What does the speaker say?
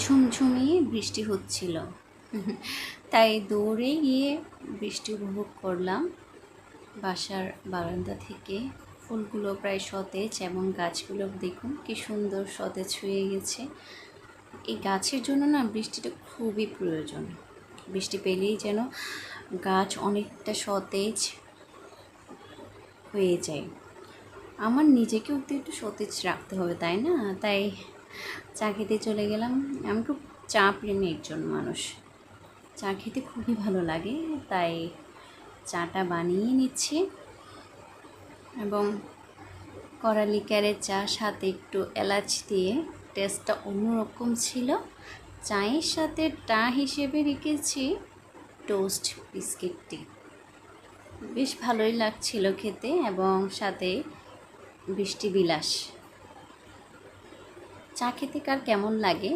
ঝুমঝুমিয়ে বৃষ্টি হচ্ছিল। তাই দৌড়ে গিয়ে বৃষ্টি উপভোগ করলাম বাসার বারান্দা থেকে। ফুলগুলো প্রায় সতেজ এবং গাছগুলো দেখুন কি সুন্দর সতেজ হয়ে গেছে। এই গাছের জন্য না বৃষ্টিটা খুবই প্রয়োজন। বৃষ্টি পেলেই যেন গাছ অনেকটা সতেজ হয়ে যায়। আমার নিজেকেও তো একটু সতেজ রাখতে হবে, তাই না? তাই চা খেতে চলে গেলাম। আমি খুব চা প্রেমী একজন মানুষ, চা খেতে খুবই ভালো লাগে। তাই চাটা বানিয়ে নিচ্ছি এবং কড়া লিকারের চা, সাথে একটু এলাচ দিয়ে, টেস্টটা অন্যরকম ছিল। চায়ের সাথে টা হিসেবে রেখেছি টোস্ট বিস্কিটটি, বেশ ভালোই লাগছিল খেতে, এবং সাথে বৃষ্টি বিলাস। চা খেতে কার কেমন লাগে